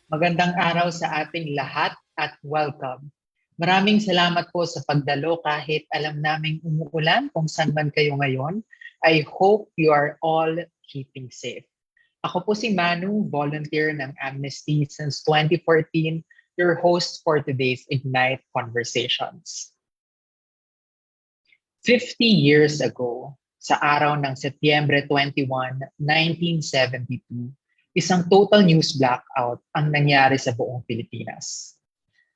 Magandang araw sa ating lahat at welcome. Maraming salamat po sa pagdalo kahit alam naming umuulan kung saan man kayo ngayon. I hope you are all keeping safe. Ako po si Manu, volunteer ng Amnesty since 2014, your host for today's Ignite Conversations. 50 years ago, sa araw ng Setyembre 21, 1972, isang total news blackout ang nangyari sa buong Pilipinas.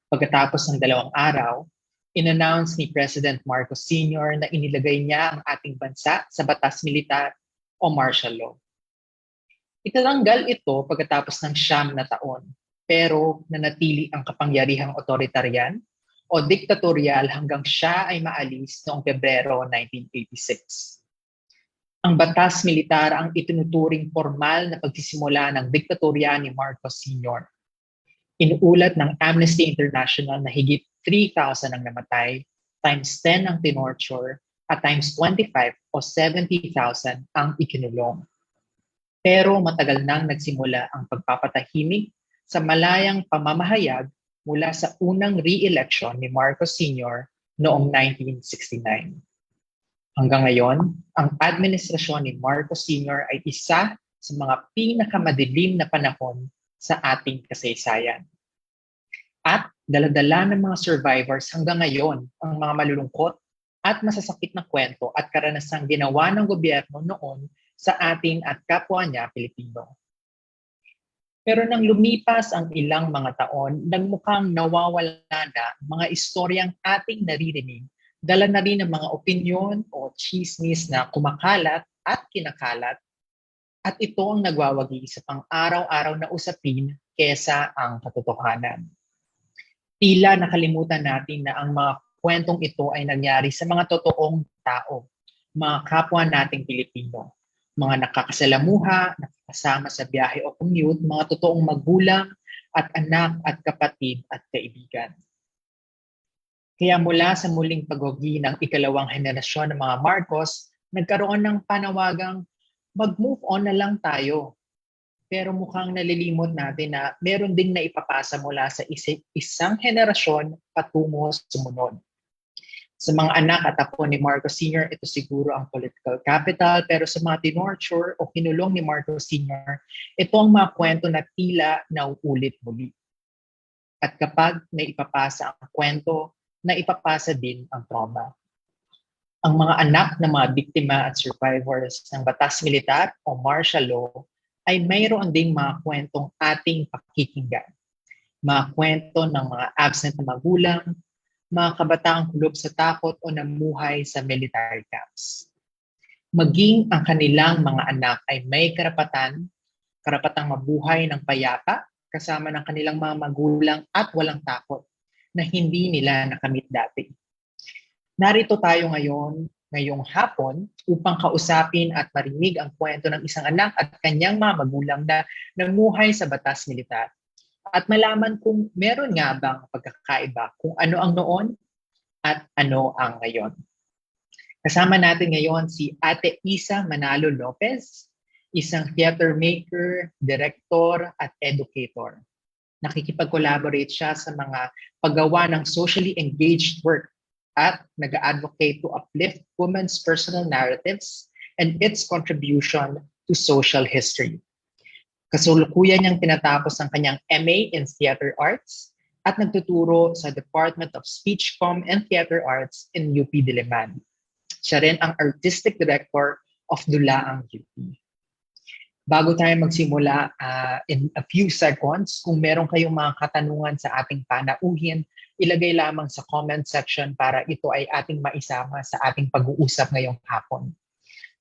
Pagkatapos ng 2 araw, in-announce ni President Marcos Sr. na inilagay niya ang ating bansa sa batas militar o martial law. Itatanggal ito pagkatapos ng 9 taon, pero nanatili ang kapangyarihang otoritarian o diktatorial hanggang siya ay maalis noong Pebrero 1986. Ang batas militar ang itinuturing formal na pagsisimula ng diktatorya ni Marcos Sr. Inuulat ng Amnesty International na higit 3,000 ang namatay, times 10 ang tinorture, at times 25 o 70,000 ang ikinulong. Pero matagal nang nagsimula ang pagpapatahimik sa malayang pamamahayag mula sa unang re-election ni Marcos Sr. noong 1969. Hanggang ngayon, ang administrasyon ni Marcos Sr. ay isa sa mga pinakamadilim na panahon sa ating kasaysayan. At daladala ng mga survivors hanggang ngayon ang mga malulungkot at masasakit na kwento at karanasang ginawa ng gobyerno noon sa atin at kapwa niya Pilipino. Pero nang lumipas ang ilang mga taon, nagmukhang nawawala na mga istoryang ating naririnig, dala na rin ng mga opinyon o chismis na kumakalat at kinakalat, at ito ang nagwawagi sa pang-araw-araw na usapin kesa ang katotohanan. Tila nakalimutan natin na ang mga kwentong ito ay nangyari sa mga totoong tao, mga kapwa nating Pilipino, mga nakakasalamuha, nakakasama sa biyahe o commute, mga totoong magulang at anak at kapatid at kaibigan. Kaya mula sa muling pagwagi ng ikalawang henerasyon ng mga Marcos, nagkaroon ng panawagang mag-move on na lang tayo. Pero mukhang nalilimot natin na meron ding naipapasa mula sa isang henerasyon patungo sa sumunod. Sa mga anak at apo ni Marcos Sr., ito siguro ang political capital, pero sa mga tinorture o kinulong ni Marcos Sr., ito ang mga kwento na tila nauulit muli. At kapag naipapasa ang kwento, naipapasa din ang trauma. Ang mga anak ng mga biktima at survivors ng batas militar o martial law ay mayroon ding mga kwentong ating pakikinggan. Mga kwento ng mga absent na magulang, mga kabataang kulob sa takot o namuhay sa military camps. Maging ang kanilang mga anak ay may karapatang mabuhay ng payapa kasama ng kanilang mga magulang at walang takot na hindi nila nakamit dati. Narito tayo ngayong hapon upang kausapin at marinig ang kwento ng isang anak at kanyang mga magulang na namuhay sa batas militar. At malaman kung meron nga bang pagkakaiba kung ano ang noon at ano ang ngayon. Kasama natin ngayon si Ate Isa Manalo Lopez, isang theater maker, director at educator. Nakikipag-collaborate siya sa mga paggawa ng socially engaged work at nag-advocate to uplift women's personal narratives and its contribution to social history. Kasulukuyan niyang tinatapos ang kanyang MA in Theater Arts at nagtuturo sa Department of Speech, Com and Theater Arts in UP Diliman. Siya rin ang Artistic Director of Dulaang UP. Bago tayo magsimula, in a few seconds, kung meron kayong mga katanungan sa ating panauhin, ilagay lamang sa comment section para ito ay ating maisama sa ating pag-uusap ngayong hapon.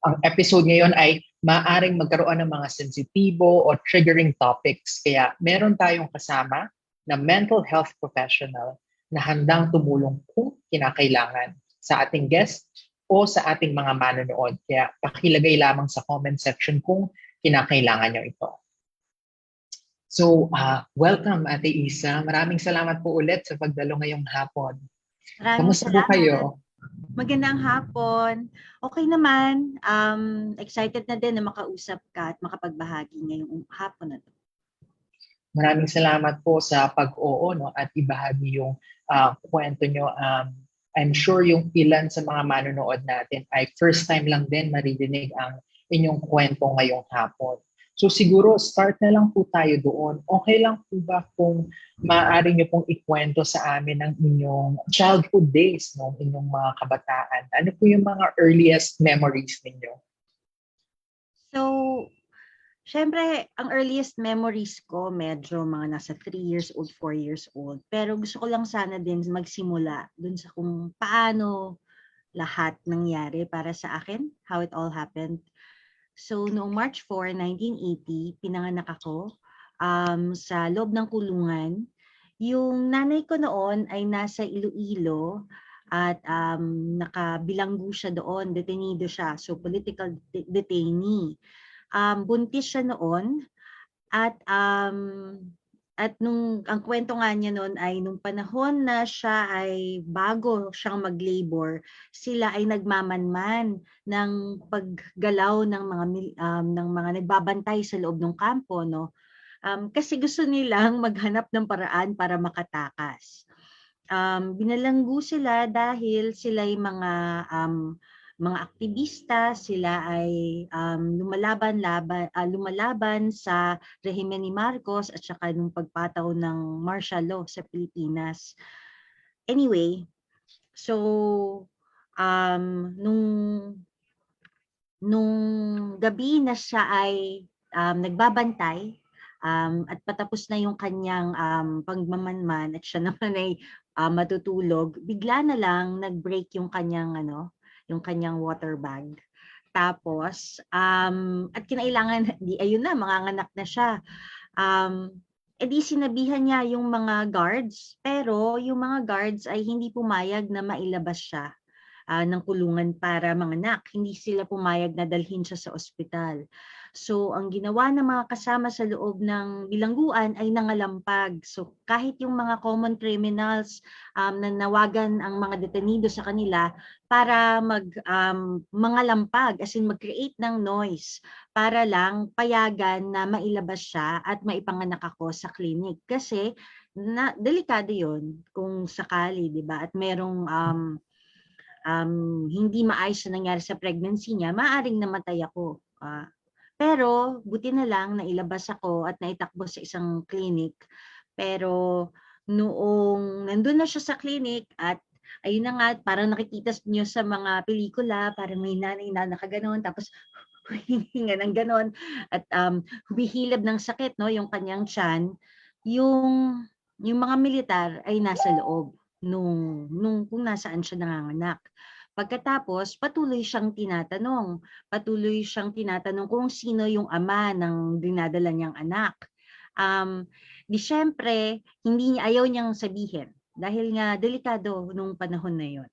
Ang episode ngayon ay maaaring magkaroon ng mga sensitibo o triggering topics, kaya meron tayong kasama na mental health professional na handang tumulong kung kinakailangan sa ating guest o sa ating mga manonood. Kaya pakilagay lamang sa comment section kung kinakailangan nyo ito. So, welcome Ate Isa. Maraming salamat po ulit sa pagdalo ngayong hapon. Kamusta po kayo? Magandang hapon. Okay naman. Excited na din na makausap ka at makapagbahagi ngayong hapon na to. Maraming salamat po sa pag-oo, no, at ibahagi yung kwento nyo. I'm sure yung ilan sa mga manonood natin ay first time lang din maririnig ang inyong kwento ngayong hapon. So siguro start na lang po tayo doon. Okay lang po ba kung maaari niyo pong ikwento sa amin ang inyong childhood days, no, inyong mga kabataan? Ano po yung mga earliest memories ninyo? So, syempre, ang earliest memories ko, medyo mga nasa 3 years old, 4 years old. Pero gusto ko lang sana din magsimula dun sa kung paano lahat nangyari para sa akin, how it all happened. So, noong March 4, 1980, pinanganak ako sa loob ng kulungan. Yung nanay ko noon ay nasa Iloilo at nakabilanggo siya doon, detenido siya, so political detainee. Buntis siya noon at nung ang kwento nga niya noon ay nung panahon na siya ay bago siyang mag-labor, sila ay nagmamanman ng paggalaw ng mga nagbabantay sa loob ng kampo, no? Kasi gusto nilang maghanap ng paraan para makatakas. Binalanggo sila dahil sila ay mga aktivista, sila ay lumalaban sa rehimen ni Marcos at saka nung pagpataw ng martial law sa Pilipinas. Anyway, so nung gabi na siya ay nagbabantay at patapos na yung kanyang pagmamanman at siya naman ay matutulog, bigla na lang nag-break yung kanyang water bag. Tapos at kinailangan ayun na, manganganak na siya. Edi sinabihan niya yung mga guards, pero yung mga guards ay hindi pumayag na mailabas siya ng kulungan para manganak. Hindi sila pumayag na dalhin siya sa ospital. So, ang ginawa ng mga kasama sa loob ng bilangguan ay nangalampag. So, kahit yung mga common criminals na nawagan ang mga detenido sa kanila para mangalampag, as in mag-create ng noise para lang payagan na mailabas siya at maipanganak ako sa clinic. Kasi, delikado yon kung sakali, di ba? At merong hindi maayos na nangyari sa pregnancy niya, maaaring namatay ako. Pero buti na lang nailabas ako at naitakbo sa isang clinic. Pero noong nandun na siya sa clinic at ayun na nga, parang nakikita niyo sa mga pelikula, parang may nanay na nakaganon, tapos hihinga ng ganon at humihilab ng sakit, no, yung kanyang tiyan, yung mga militar ay nasa loob nung kung nasaan siya nanganganak. Pagkatapos, patuloy siyang tinatanong kung sino yung ama ng dinadala niyang anak. Di syempre, ayaw niyang sabihin dahil nga delikado nung panahon na yun.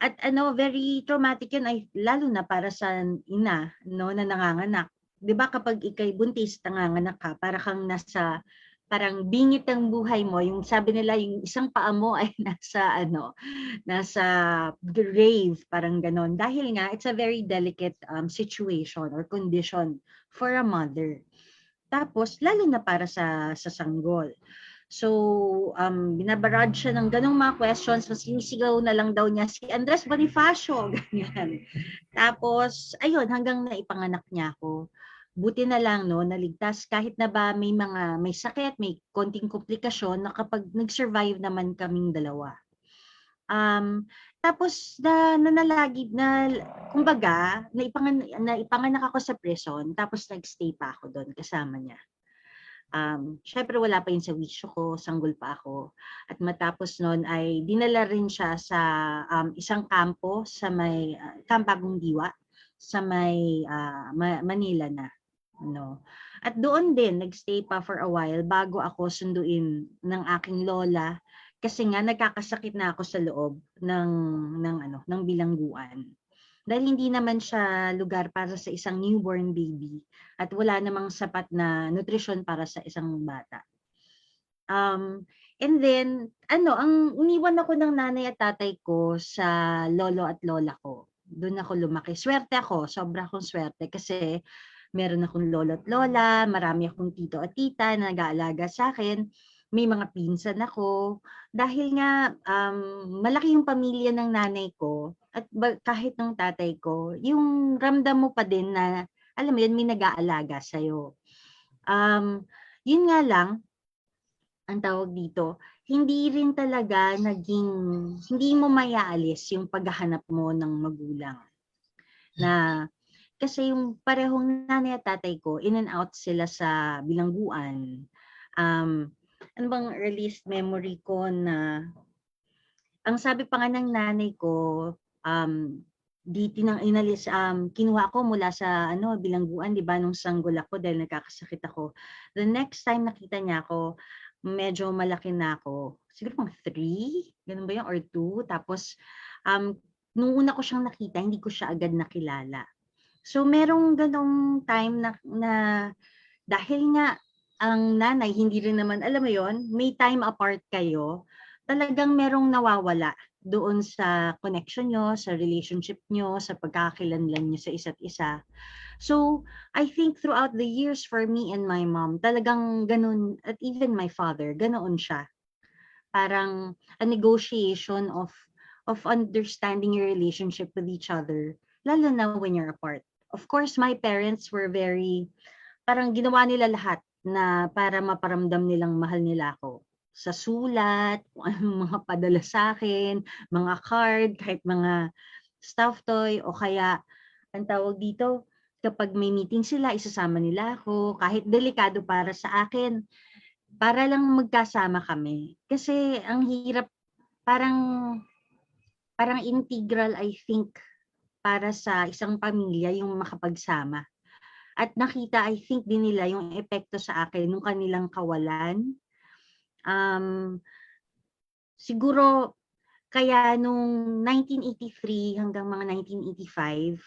At very traumatic yun ay lalo na para sa ina, no, na nanganganak. 'Di ba kapag ikay buntis, nanganganak ka, parang bingit ang buhay mo, yung sabi nila yung isang paa mo ay nasa grave, parang ganon. Dahil nga it's a very delicate situation or condition for a mother. Tapos lalo na para sa sanggol. So, binabarad siya ng ganong mga questions, so sinisigaw na lang daw niya si Andres Bonifacio, ganyan. Tapos, ayun, hanggang naipanganak niya ako. Buti na lang, no, naligtas kahit na ba may sakit, may konting komplikasyon, na kapag nag-survive naman kaming dalawa. Tapos, kumbaga, naipanganak ako sa prison, tapos nag-stay pa ako doon kasama niya. Syempre wala pa yun sa wisyo ko, sanggol pa ako. At matapos noon ay dinala rin siya sa isang kampo sa may Camp Bagong Diwa sa may Manila na. No. At doon din nagstay pa for a while bago ako sunduin ng aking lola kasi nga nagkakasakit na ako sa loob ng bilangguan. Dahil hindi naman siya lugar para sa isang newborn baby at wala namang sapat na nutrisyon para sa isang bata. And then, ang iniwan ako ng nanay at tatay ko sa lolo at lola ko. Doon ako lumaki. Swerte ako, sobra akong swerte kasi meron akong lolo at lola, marami akong tito at tita na nag-aalaga sa akin, may mga pinsan ako. Dahil nga malaki yung pamilya ng nanay ko at kahit ng tatay ko, yung ramdam mo pa din na, alam mo yun, may nag-aalaga sa'yo. Yun nga lang, ang tawag dito, hindi rin talaga hindi mo mayaalis yung paghahanap mo ng magulang. Na, kasi yung parehong nanay at tatay ko, in and out sila sa bilangguan. Ano bang earliest memory ko na, ang sabi pa nga ng nanay ko, kinuha ko mula sa bilangguan, di ba, nung sanggol ako dahil nagkakasakit ako. The next time nakita niya ako, medyo malaki na ako. Siguro pang 3, ganun ba yun, or 2. Tapos, nung una ko siyang nakita, hindi ko siya agad nakilala. So, merong ganong time na dahil nga ang nanay, hindi rin naman, alam mo yon, may time apart kayo, talagang merong nawawala doon sa connection nyo, sa relationship nyo, sa pagkakakilanlan nyo sa isa't isa. So, I think throughout the years for me and my mom, talagang ganun, at even my father, ganoon siya. Parang a negotiation of understanding your relationship with each other, lalo na when you're apart. Of course, my parents were parang ginawa nila lahat na para maparamdam nilang mahal nila ako. Sa sulat, kung anong mga padala sa akin, mga card, kahit mga stuffed toy, o kaya, ang tawag dito, kapag may meeting sila, isasama nila ako, kahit delikado para sa akin, para lang magkasama kami. Kasi ang hirap, parang integral, I think, para sa isang pamilya yung makapagsama. At nakita, I think, din nila yung epekto sa akin nung kanilang kawalan. Siguro, kaya nung 1983 hanggang mga 1985,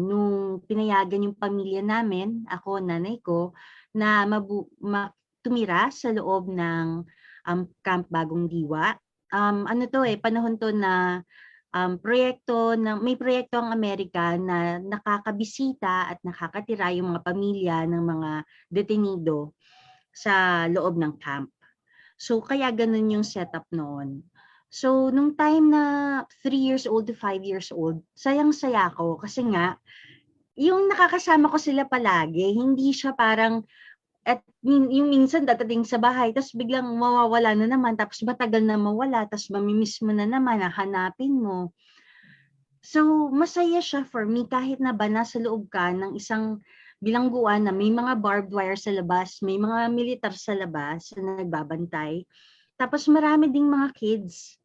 nung pinayagan yung pamilya namin, ako, nanay ko, na tumira sa loob ng Camp Bagong Diwa. Panahon to na may proyekto ang Amerika na nakakabisita at nakakatira yung mga pamilya ng mga detenido sa loob ng camp. So, kaya ganun yung setup noon. So, nung time na 3 years old to 5 years old, sayang-saya ko kasi nga, yung nakakasama ko sila palagi, hindi siya parang, at yung minsan dadating sa bahay, tapos biglang mawawala na naman, tapos matagal na mawala, tapos mamimiss mo na naman, hanapin mo. So, masaya siya for me kahit na ba nasa loob ka ng isang bilangguan na may mga barbed wire sa labas, may mga militar sa labas na nagbabantay. Tapos marami ding mga kids.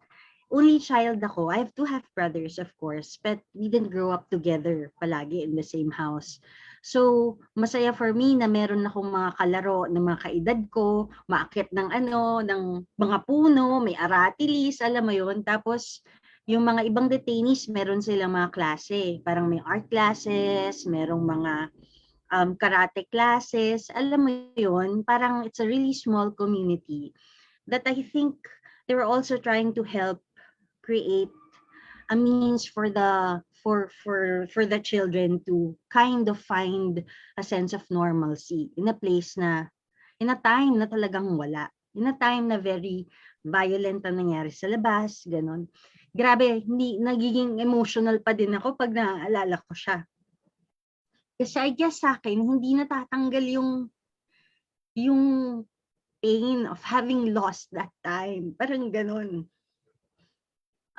Only child ako. I have 2 half brothers, of course, but we didn't grow up together palagi in the same house. So, masaya for me na meron akong mga kalaro ng mga kaedad ko, maakyat ng ng mga puno, may aratilis, alam mo yun. Tapos, yung mga ibang detainees, meron silang mga klase. Parang may art classes, merong mga karate classes. Alam mo yun, parang it's a really small community that I think they were also trying to help create a means for the children to kind of find a sense of normalcy in a time na talagang wala, in a time na very violent ang nangyari sa labas, ganon. Grabe, hindi, nagiging emotional pa din ako pag naaalala ko siya. Kasi I guess sa akin, hindi natatanggal yung pain of having lost that time. Parang ganon.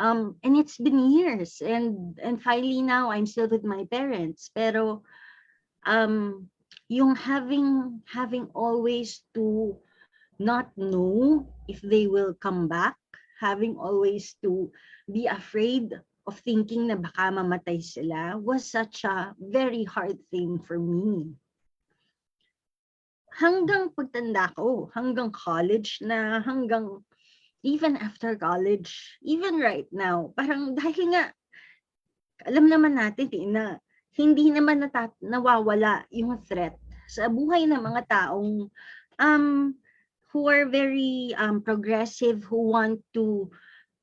And it's been years, and finally now I'm still with my parents. Pero yung having always to not know if they will come back, having always to be afraid of thinking na baka mamatay sila, was such a very hard thing for me. Hanggang pagtanda ko, hanggang college na, hanggang even after college, even right now, parang dahil nga, alam naman natin na hindi naman nawawala yung threat sa buhay ng mga taong who are very progressive, who want to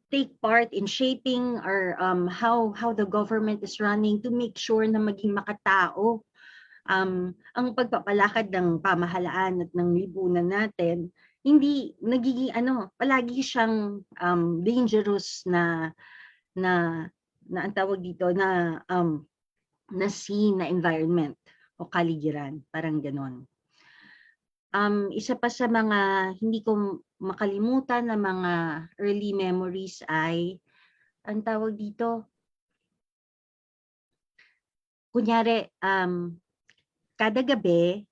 take part in shaping or how the government is running to make sure na maging makatao ang pagpapalakad ng pamahalaan at ng lipunan natin, hindi nagiging palagi siyang dangerous na ang tawag dito na scene, na environment o kapaligiran, parang gano'n. Isa pa sa mga hindi ko makalimutan na mga early memories ay, ang tawag dito, kunyari, kada gabi,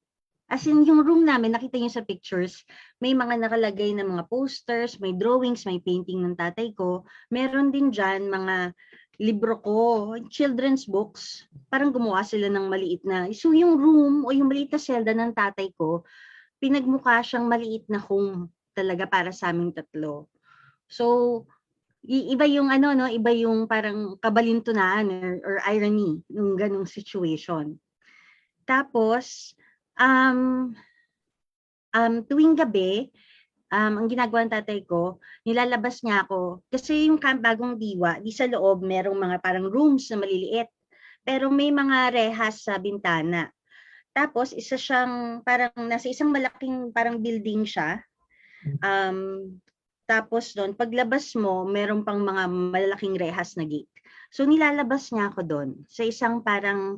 as in yung room namin, nakita niyo sa pictures, may mga nakalagay na mga posters, may drawings, may painting ng tatay ko. Meron din dyan mga libro ko, children's books. Parang gumawa sila ng maliit na, so yung room o yung maliit na selda ng tatay ko, pinagmukha siyang maliit na home talaga para sa aming tatlo. So, iba yung iba yung parang kabalintunaan or irony ng ganong situation. Tapos, tuwing gabi, ang ginagawa ng tatay ko, nilalabas niya ako. Kasi yung Bagong Diwa, di sa loob merong mga parang rooms na maliliit. Pero may mga rehas sa bintana. Tapos isa siyang parang nasa isang malaking parang building siya. Tapos doon, paglabas mo, meron pang mga malalaking rehas na gate. So nilalabas niya ako doon sa isang parang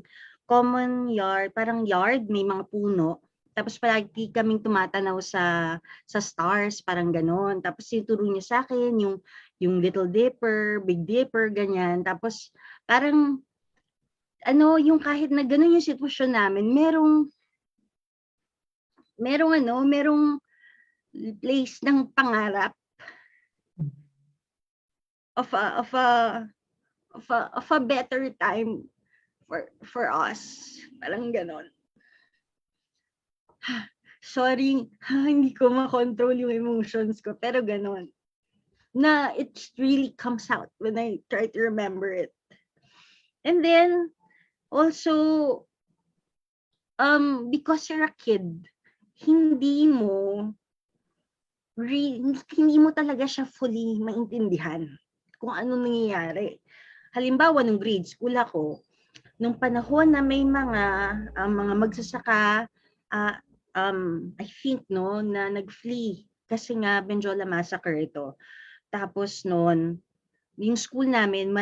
common yard, parang yard, may mga puno. Tapos palagi kaming tumatanaw sa stars, parang gano'n. Tapos ituro niya sa akin yung Little Dipper, Big Dipper, ganyan. Tapos parang yung kahit na gano'n yung sitwasyon namin, merong place ng pangarap of a better time for us. Parang ganon. Sorry, hindi ko makontrol yung emotions ko, pero ganon. Na it really comes out when I try to remember it. And then, also, because you're a kid, hindi mo talaga siya fully maintindihan kung ano nangyayari. Halimbawa, nung grade school ako, nung panahon na may mga magsasaka, I think, na nag-flee kasi nga Benjola Massacre ito. Tapos noon, yung school namin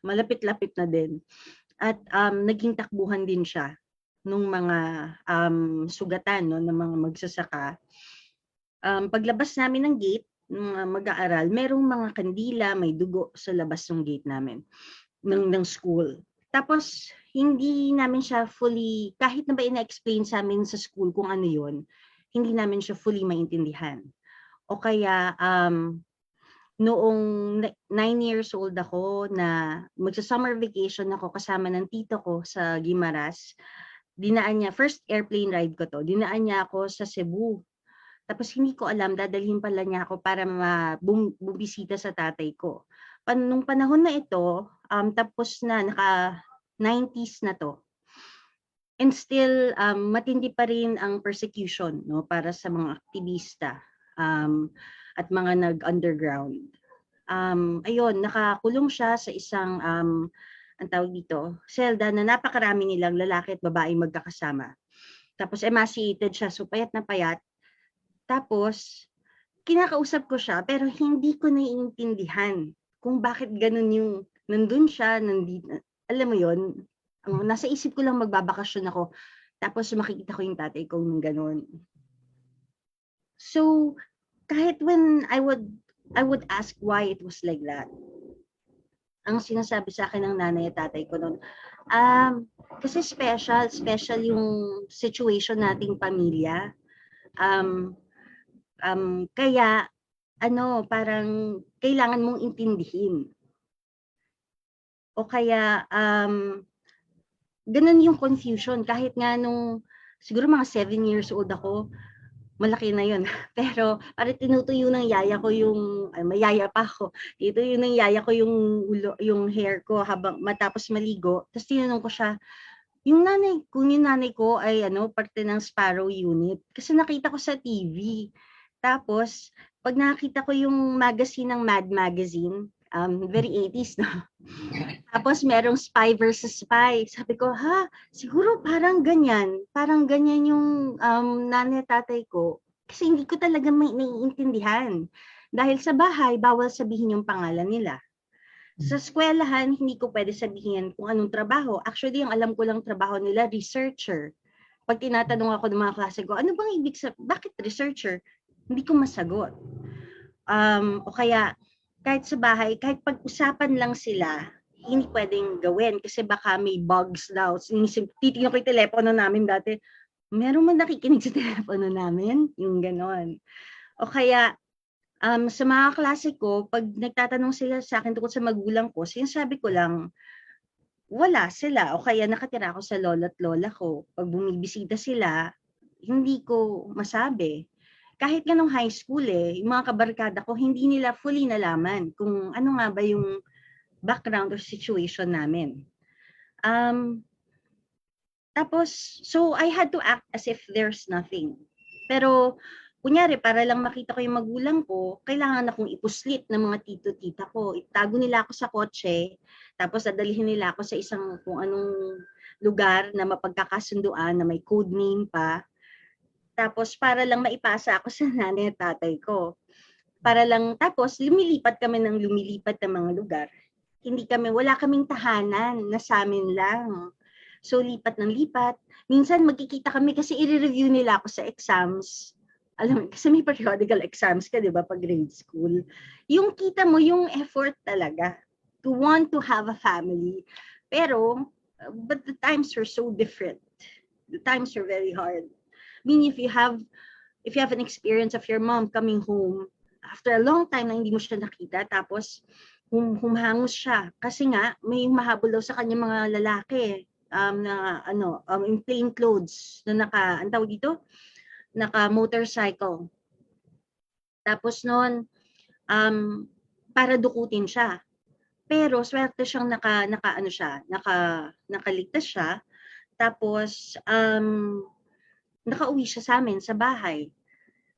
malapit-lapit na din. At naging takbuhan din siya nung mga sugatan ng mga magsasaka. Paglabas namin ng gate, mag-aaral, merong mga kandila, may dugo sa labas ng gate namin, ng school. Tapos, hindi namin siya fully, kahit na ba ina-explain sa amin sa school kung ano yun, hindi namin siya fully maintindihan. O kaya, noong 9 years old ako na magsa-summer vacation ako kasama ng tito ko sa Guimaras, dinaan niya, first airplane ride ko to, dinaan niya ako sa Cebu. Tapos hindi ko alam, dadalhin pala niya ako para bumibisita sa tatay ko. Nung panahon na ito, tapos na, naka-90s na to. And still, matindi pa rin ang persecution para sa mga aktivista at mga nag-underground. Ayun, nakakulong siya sa isang, ang tawag dito, selda na napakarami nilang lalaki at babae magkakasama. Tapos emaciated siya, so payat na payat. Tapos, kinakausap ko siya, pero hindi ko naiintindihan kung bakit ganun yung nandun siya, nandito. Alam mo yon, nasa isip ko lang magbabakasyon ako, tapos makikita ko yung tatay ko ng ganun. So, kahit when I would ask why it was like that, ang sinasabi sa akin ng nanay at tatay ko noon, kasi special yung situation nating pamilya. Kaya parang kailangan mong intindihin. O kaya ganun yung confusion kahit nga nung siguro mga 7 years old ako, malaki na yun. Pero parang tinutuyo ng yaya ko may yaya pa ako. Tinutuyo ng yaya ko yung hair ko habang matapos maligo. Tapos tinanong ko siya, yung nanay ko ay parte ng Sparrow Unit. Kasi nakita ko sa TV. Tapos, pag nakita ko yung magazine ng Mad Magazine, Very 80s, no? Tapos merong spy versus spy. Sabi ko, siguro parang ganyan. Parang ganyan yung nanay tatay ko. Kasi hindi ko talaga may naiintindihan. Dahil sa bahay, bawal sabihin yung pangalan nila. Sa eskwelahan, hindi ko pwede sabihin kung anong trabaho. Actually, ang alam ko lang trabaho nila, researcher. Pag tinatanong ako ng mga klase ko, ano bang ibig sabihin? Bakit researcher? Hindi ko masagot. O kaya, kahit sa bahay, kahit pag-usapan lang sila, hindi pwedeng gawin kasi baka may bugs daw. Titignan ko yung telepono namin dati, meron man nakikinig sa telepono namin? Yung ganon. O kaya, sa mga klase ko, pag nagtatanong sila sa akin tungkol sa magulang ko, sinasabi ko lang, wala sila. O kaya nakatira ako sa lola at lola ko. Pag bumibisita sila, hindi ko masabi. Kahit nga nung high school yung mga kabarkada ko, hindi nila fully nalaman kung ano nga ba yung background or situation namin. Tapos, so I had to act as if there's nothing. Pero, kunyari, para lang makita ko yung magulang ko, kailangan akong ipuslit ng mga tito-tita ko. Itago nila ako sa kotse, tapos dadalhin nila ako sa isang kung anong lugar na mapagkakasunduan, na may code name pa. Tapos, para lang maipasa ako sa nanay at tatay ko. Tapos lumilipat kami ng mga lugar. Wala kaming tahanan na sa amin lang. So, lipat ng lipat. Minsan, magkikita kami kasi i-review nila ako sa exams. Alam mo, kasi may periodical exams ka, di ba, pag grade school. Yung kita mo, yung effort talaga to want to have a family. Pero, but the times are so different. The times are very hard. I mean, if you have an experience of your mom coming home after a long time na hindi mo siya nakita, tapos humahangos siya. Kasi nga, may mahabol daw sa kanya mga lalaki in plain clothes, na ang tawag dito? Naka-motorcycle. Tapos noon, para dukutin siya. Pero swerte siyang nakaligtas siya. Tapos, nakauwi siya sa amin sa bahay.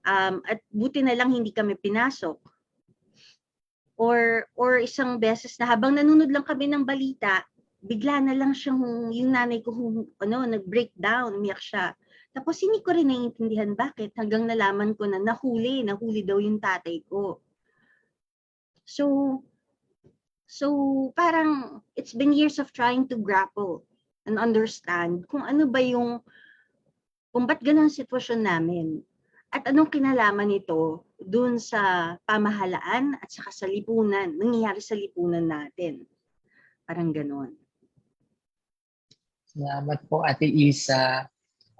At buti na lang hindi kami pinasok. Or isang beses na habang nanonood lang kami ng balita, bigla na lang yung nanay ko nag-breakdown, umiyak siya. Tapos hindi ko rin naiintindihan bakit, hanggang nalaman ko na nahuli daw yung tatay ko. So parang it's been years of trying to grapple and understand kung ba't ganun ang sitwasyon namin. At anong kinalaman nito dun sa pamahalaan at saka sa lipunan, nangyayari sa lipunan natin. Parang gano'n. Salamat po, Ate Isa.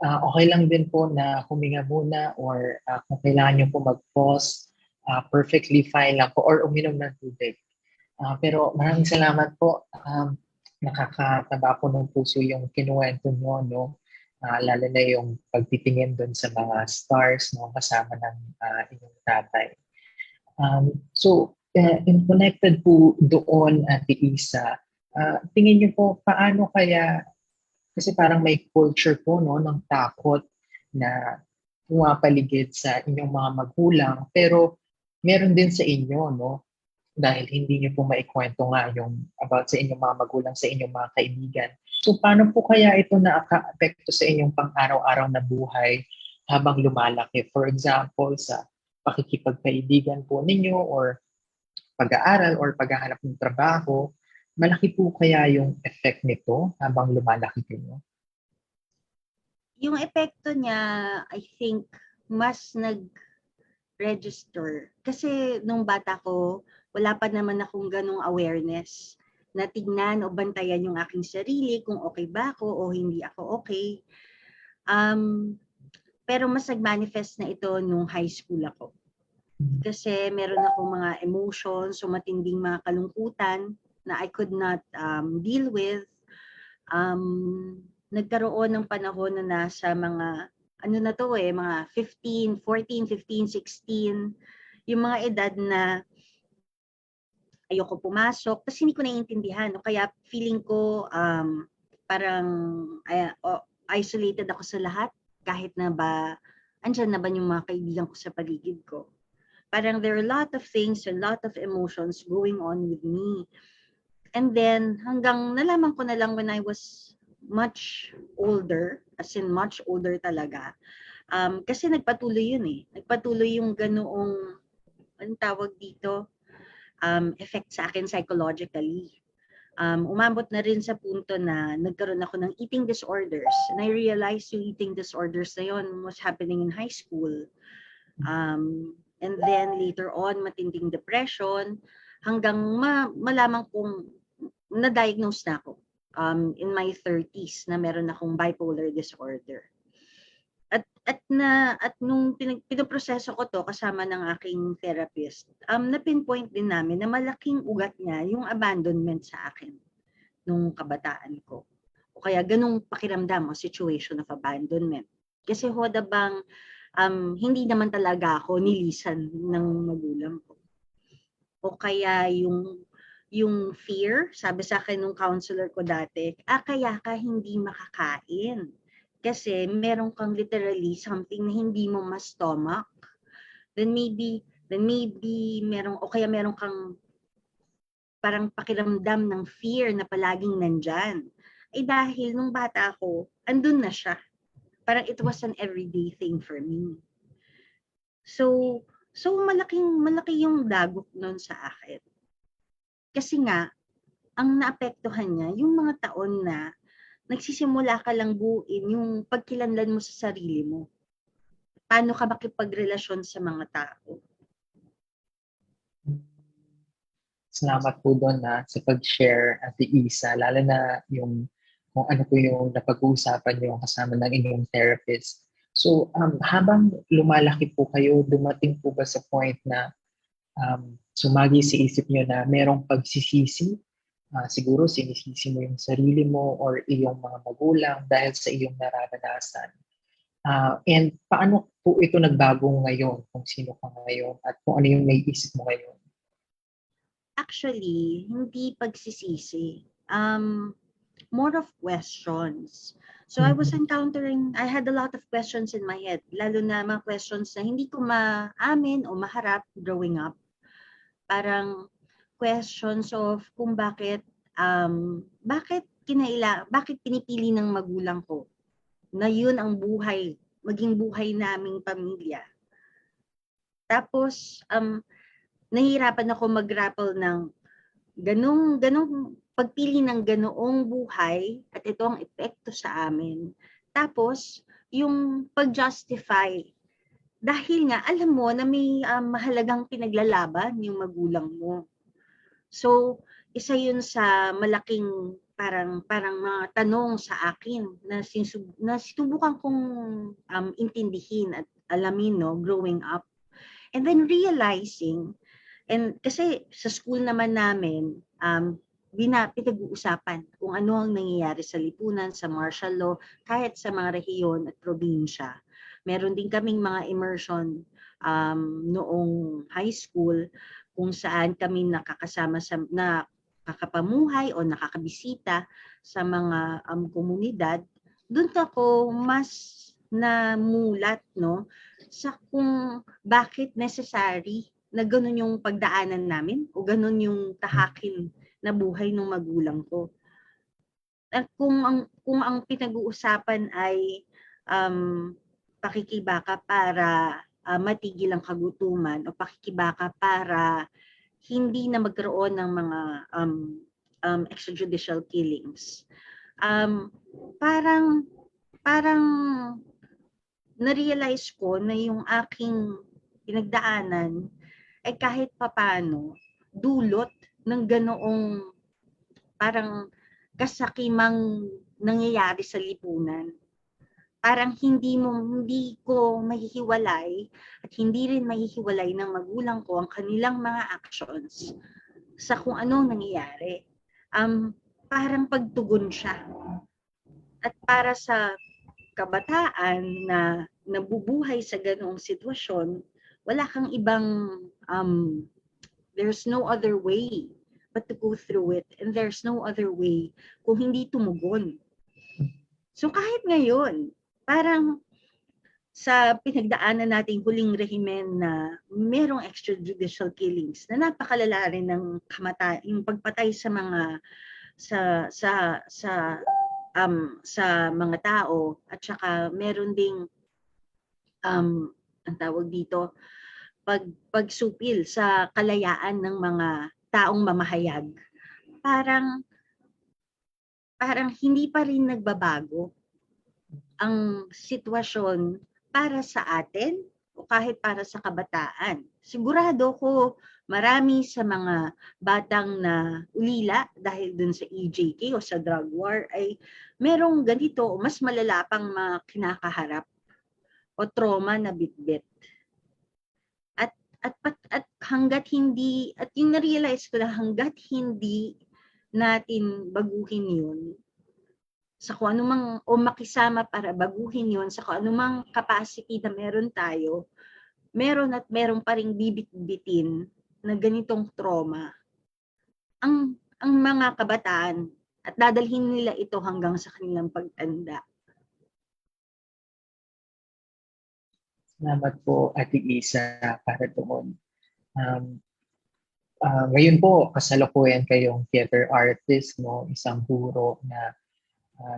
Okay lang din po na huminga muna or kung kailangan nyo po mag-pause, perfectly fine lang po or uminom ng tubig. Pero maraming salamat po. Nakakataba po ng puso yung kinuwento nyo, no? Lalo na yung pagtitingin doon sa mga stars, no, kasama ng inyong tatay. In connected po doon, Ate Isa, tingin niyo po paano kaya, kasi parang may culture po, no, ng takot na pumapaligid sa inyong mga magulang, pero meron din sa inyo, no? Dahil hindi niyo po maikwento nga yung about sa inyong mga magulang, sa inyong mga kaibigan. So paano po kaya ito nakaka-apekto sa inyong pang-araw-araw na buhay habang lumalaki? For example, sa pakikipagkaibigan po ninyo or pag-aaral or paghahanap ng trabaho, malaki po kaya yung effect nito habang lumalaki kayo? Yung epekto niya, I think, mas nag-register. Kasi nung bata ko, wala pa naman akong ganong awareness na tignan o bantayan yung aking sarili, kung okay ba ako o hindi ako okay. Pero mas nag-manifest na ito nung high school ako. Kasi meron akong mga emotions o matinding mga kalungkutan na I could not deal with. Nagkaroon ng panahon na nasa mga, mga 14, 15, 16, yung mga edad na ayoko pumasok, kasi hindi ko naiintindihan. O kaya feeling ko parang isolated ako sa lahat, kahit na ba, andyan na ba yung mga kaibigan ko sa paligid ko. Parang there are a lot of things, a lot of emotions going on with me. And then hanggang nalaman ko na lang when I was much older, as in much older talaga. Kasi nagpatuloy yun eh. Nagpatuloy yung ganoong, anong tawag dito, effect sa akin psychologically. Umabot na rin sa punto na nagkaroon ako ng eating disorders. And I realized yung eating disorders na yun was happening in high school. And then later on, matinding depression, hanggang malaman kong na-diagnose na ako in my 30s na meron akong bipolar disorder. At nung pinoproseso ko to kasama ng aking therapist, na-pinpoint din namin na malaking ugat niya yung abandonment sa akin nung kabataan ko. O kaya ganung pakiramdam o situation of abandonment. Kasi hoda bang hindi naman talaga ako nilisan ng magulang ko. O kaya yung fear, sabi sa akin nung counselor ko dati, kaya ka hindi makakain. Kasi meron kang literally something na hindi mo ma-stomach. Then maybe meron, o kaya meron kang parang pakiramdam ng fear na palaging nandyan. Dahil nung bata ako, andun na siya. Parang it was an everyday thing for me. So malaki yung dagok nun sa akin. Kasi nga, ang naapektuhan niya, yung mga taon na nagsisimula ka lang buuin yung pagkilanlan mo sa sarili mo. Paano ka makipagrelasyon sa mga tao? Salamat po doon sa pag-share, Ate Isa, lalo na yung kung ano po yung napag-uusapan niyo kasama ng inyong therapist. So, habang lumalaki po kayo, dumating po ba sa point na sumagi sa isip niyo na merong pagsisisi? Siguro sinisisi mo yung sarili mo or iyong mga magulang dahil sa iyong nararanasan. And paano po ito nagbago ngayon, kung sino ka ngayon at kung ano yung naiisip mo ngayon? Actually, hindi pagsisisi. More of questions. So I was I had a lot of questions in my head, lalo na mga questions na hindi ko maamin o maharap growing up. Parang questions of kung bakit pinipili ng magulang ko na yun ang buhay, maging buhay naming pamilya. Tapos nahihirapan ako mag-grapple ng ganong pagpili ng ganoong buhay at ito ang epekto sa amin. Tapos yung pag-justify dahil nga alam mo na may mahalagang pinaglalaban yung magulang mo. So, isa yun sa malaking parang mga tanong sa akin na sinubukan kong intindihin at alamin growing up. And then realizing, and kasi sa school naman namin, pinag-uusapan kung ano ang nangyayari sa lipunan, sa martial law, kahit sa mga rehiyon at probinsya. Meron din kaming mga immersion noong high school kung saan kami nakakasama nakakapamuhay o nakakabisita sa mga komunidad. Doon ako mas namulat sa kung bakit necessary na ganun yung pagdaanan namin o ganun yung tahakin na buhay ng magulang ko. At kung ang pinag-uusapan ay pakikibaka para matigil ang kagutuman o pakikibaka para hindi na magkaroon ng mga extrajudicial killings. Parang na-realize ko na yung aking pinagdaanan ay kahit papano dulot ng ganoong parang kasakimang nangyayari sa lipunan. Parang hindi ko mahihiwalay at hindi rin mahihiwalay ng magulang ko ang kanilang mga actions sa kung anong nangyayari. Parang pagtugon siya. At para sa kabataan na nabubuhay sa ganoong sitwasyon, wala kang ibang, there's no other way but to go through it. And there's no other way kung hindi tumugon. So kahit ngayon, parang sa pinagdaanan nating huling rehimen na merong extrajudicial killings na napakalala rin ng yung pagpatay sa mga sa mga tao, at saka meron ding ang tawag dito, pagsupil sa kalayaan ng mga taong mamahayag. Parang hindi pa rin nagbabago ang sitwasyon para sa atin o kahit para sa kabataan. Sigurado ko marami sa mga batang na ulila dahil dun sa EJK o sa drug war ay merong ganito o mas malala pang mga kinakaharap o trauma na bitbit. At hanggat hindi, at yung na-realize ko na hanggat hindi natin baguhin yun, sa kung anumang, o makisama para baguhin yun, sa kung anumang capacity na meron tayo, meron pa ring bibit-bitin na ganitong trauma ang mga kabataan, at dadalhin nila ito hanggang sa kanilang pagtanda. Salamat po, Ate Isa, para doon. Ngayon po, kasalukuyan kayong theater artist, no? Isang guro na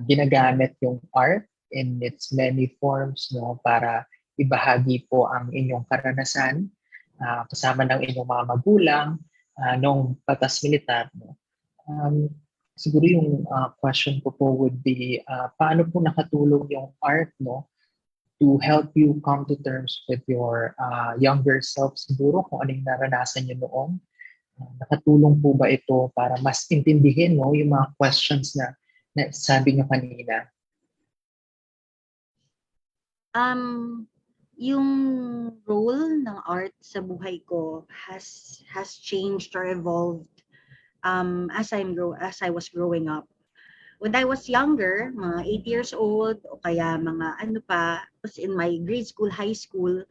ginagamit yung art in its many forms, no? Para ibahagi po ang inyong karanasan kasama ng inyong mga magulang nung patas militar. No? Siguro yung question ko po would be, paano po nakatulong yung art, no, to help you come to terms with your younger self siguro, kung anong naranasan niyo noon? Nakatulong po ba ito para mas intindihin, no, yung mga questions na sabi niyo kanina? Yung role ng art sa buhay ko has changed or evolved as I was growing up. When I was younger, mga 8 years old o kaya mga was in my grade school, high school,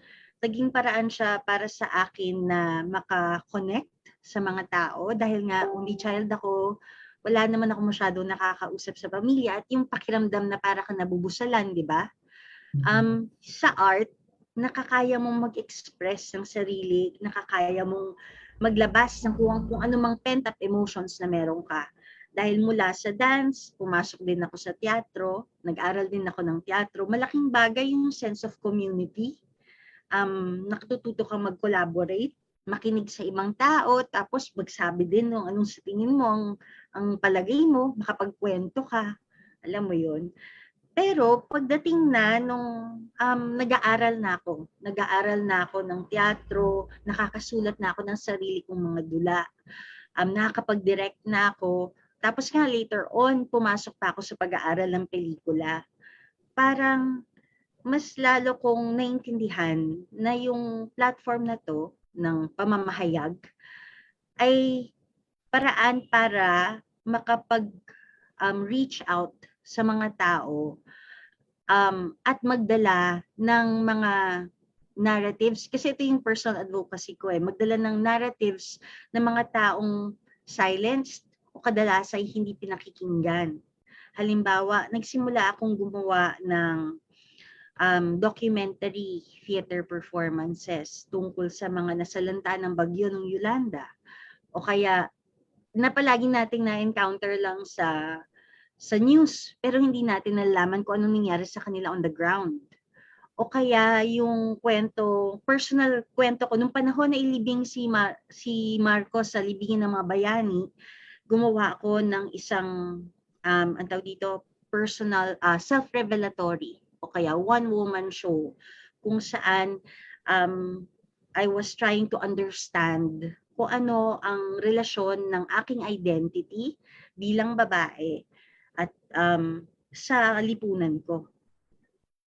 naging paraan siya para sa akin na maka-connect sa mga tao dahil nga only child ako, wala naman ako masyadong nakakausap sa pamilya at yung pakiramdam na para ka nabubusalan, di ba? Sa art, nakakaya mong mag-express ng sarili, nakakaya mong maglabas ng kung anumang pent-up emotions na meron ka. Dahil mula sa dance, pumasok din ako sa teatro, nag-aral din ako ng teatro. Malaking bagay yung sense of community. Natututo kang mag-collaborate, makinig sa ibang tao, tapos magsabi din ng anong sa tingin mo, ang palagay mo, makapagkwento ka. Alam mo yun. Pero pagdating na nung nag-aaral na ako ng teatro, nakakasulat na ako ng sarili kong mga dula, nakakapag-direct na ako, tapos nga later on, pumasok pa ako sa pag-aaral ng pelikula. Parang mas lalo kong naintindihan na yung platform na to ng pamamahayag ay paraan para makapag-reach out sa mga tao at magdala ng mga narratives. Kasi ito yung personal advocacy ko magdala ng narratives ng mga taong silenced o kadalasay hindi pinakikinggan. Halimbawa, nagsimula akong gumawa ng documentary theater performances tungkol sa mga nasalanta ng bagyo ng Yolanda. O kaya, na palagi nating na-encounter lang sa news, pero hindi natin nalalaman kung anong nangyari sa kanila on the ground. O kaya yung personal kwento ko, nung panahon na ilibing si Marcos sa libingin ng mga bayani, gumawa ako ng isang, ang tawag dito, personal, self-revelatory, o kaya one-woman show, kung saan I was trying to understand kung ano ang relasyon ng aking identity bilang babae at sa lipunan ko.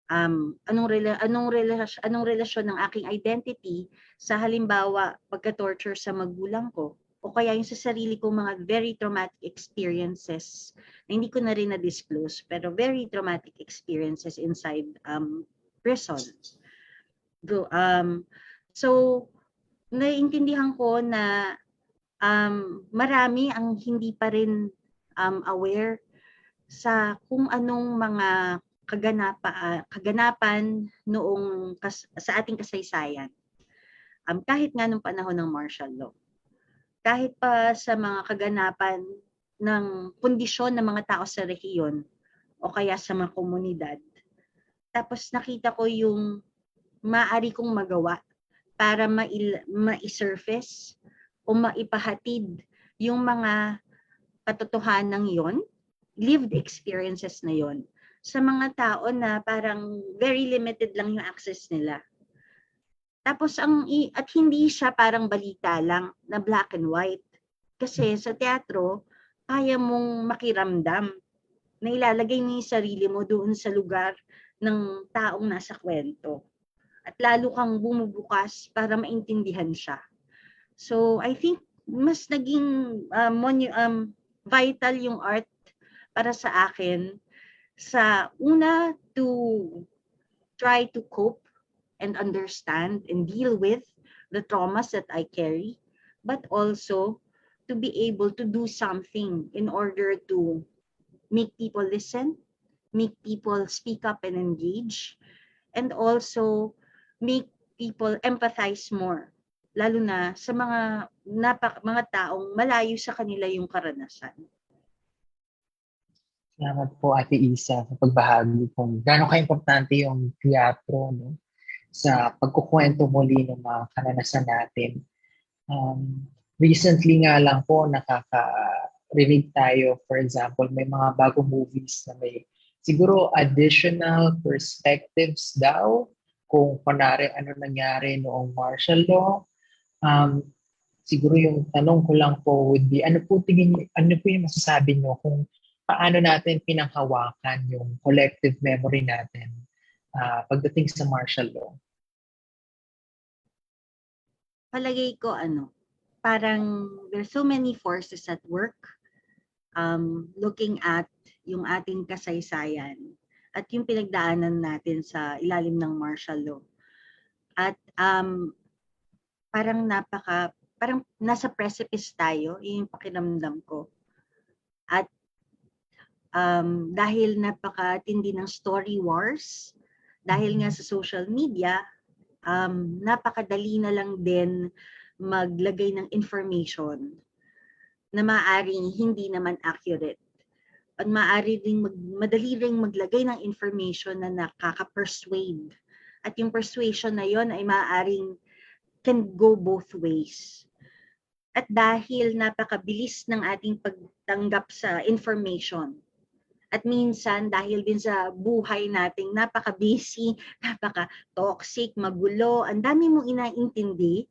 Anong relasyon ng aking identity sa halimbawa pagka-torture sa magulang ko, o kaya yung sa sarili kong mga very traumatic experiences na hindi ko na rin na-disclose, pero very traumatic experiences inside prison. So, naiintindihan ko na marami ang hindi pa rin aware sa kung anong mga kaganapan noong sa ating kasaysayan. Kahit nga nung panahon ng martial law. Kahit pa sa mga kaganapan ng kondisyon ng mga tao sa rehiyon o kaya sa mga komunidad. Tapos nakita ko yung maaari kong magawa para ma-surface o maipahatid yung mga katotohanan yon, lived experiences na yon, sa mga tao na parang very limited lang yung access nila. Tapos at hindi siya parang balita lang na black and white. Kasi sa teatro, kaya mong makiramdam na ilalagay mo yung sarili mo doon sa lugar ng taong nasa kwento. At lalo kang bumubukas para maintindihan siya. So I think mas naging vital yung art para sa akin sa una to try to cope and understand and deal with the traumas that I carry, but also to be able to do something in order to make people listen, make people speak up and engage, and also make people empathize more, lalo na sa mga taong malayo sa kanila yung karanasan. Salamat po, Ate Isa, sa pagbahagi kung gaano ka-importante yung teatro, no? Sa pagkukwento muli ng mga karanasan natin. Recently nga lang po, nakaka-relate tayo. For example, may mga bagong movies na may siguro additional perspectives daw kung kunwari ano nangyari noong martial law. Siguro yung tanong ko lang po would be, ano po yung masasabi nyo kung paano natin pinanghawakan yung collective memory natin pagdating sa martial law? Palagay ko parang there's so many forces at work looking at yung ating kasaysayan at yung pinagdaanan natin sa ilalim ng martial law. At parang nasa precipice tayo, yung pakiramdam ko. At dahil napakatindi ng story wars, dahil nga sa social media, napakadali na lang din maglagay ng information na maaaring hindi naman accurate. At madali ring maglagay ng information na nakaka-persuade. At yung persuasion na yon ay maaaring can go both ways. At dahil napakabilis ng ating pagtanggap sa information, at minsan dahil din sa buhay nating napaka-busy, napaka-toxic, magulo, ang dami mong inaintindi,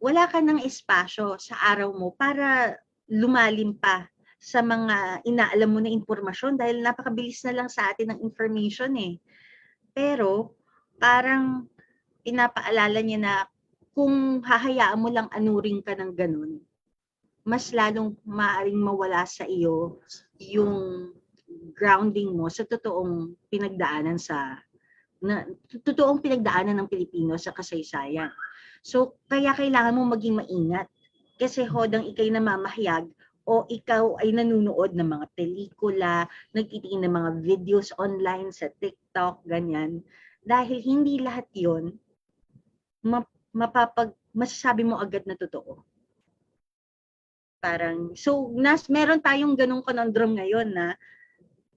wala ka ng espasyo sa araw mo para lumalim pa sa mga inaalam mo na impormasyon dahil napakabilis na lang sa atin ng information eh. Pero parang pinapaalala niya na kung hahayaan mo lang anuring ka ng ganun, mas lalong maaaring mawala sa iyo yung grounding mo sa totoong pinagdaanan ng Pilipino sa kasaysayan. So, kaya kailangan mo maging maingat. Kasi hodang ikay namamahayag o ikaw ay nanunood ng mga pelikula, nagtitingin ng mga videos online sa TikTok, ganyan. Dahil hindi lahat yon masasabi mo agad na totoo. Meron tayong ganung conundrum ngayon na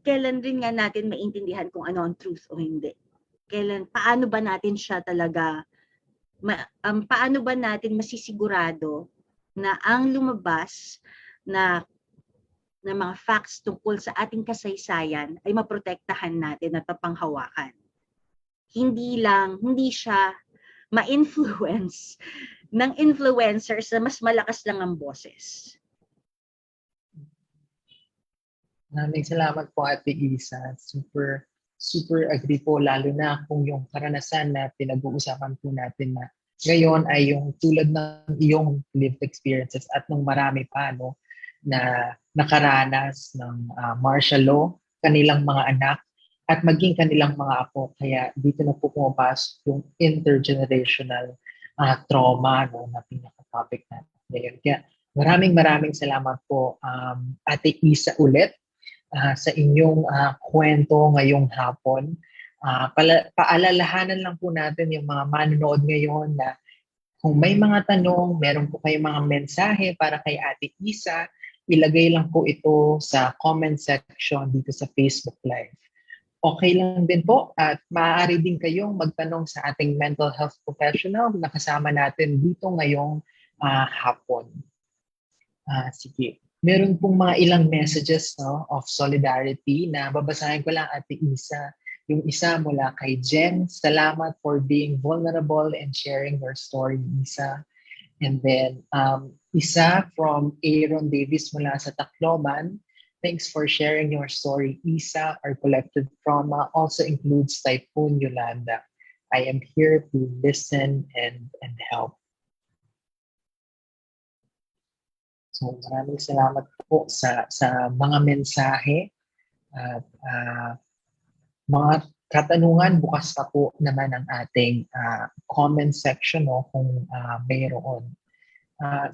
kailan rin nga natin maintindihan kung ano ang truth o hindi. Paano ba natin siya talaga, paano ba natin masisigurado na ang lumabas na mga facts tungkol sa ating kasaysayan ay maprotektahan natin at mapanghawakan. Hindi siya ma-influence ng influencers na mas malakas lang ang boses. Maraming salamat po, Ate Isa. Super agree po, lalo na kung yung karanasan na pinag-uusapan po natin na ngayon ay yung tulad ng iyong lived experiences at ng marami pa na nakaranas ng martial law, kanilang mga anak, at maging kanilang mga apo. Kaya dito na po pumapasok yung intergenerational trauma na pinaka-topic natin ngayon. Kaya maraming salamat po, Ate Isa ulit. sa inyong kwento ngayong hapon. Paalalahanan lang po natin yung mga manonood ngayon na kung may mga tanong, meron po kayong mga mensahe para kay Ate Isa, ilagay lang po ito sa comment section dito sa Facebook Live. Okay lang din po at maaari din kayong magtanong sa ating mental health professional na kasama natin dito ngayong hapon. Sige. Meron pong mga ilang messages of solidarity na babasahin ko lang, Ate Isa. Yung isa mula kay Jen, salamat for being vulnerable and sharing your story, Isa. And then isa from Aaron Davis mula sa Tacloban, thanks for sharing your story, Isa. Our collective trauma also includes Typhoon Yolanda. I am here to listen and help. So maraming salamat po sa mga mensahe at mga katanungan. Bukas pa po naman ang ating comment section kung mayroon.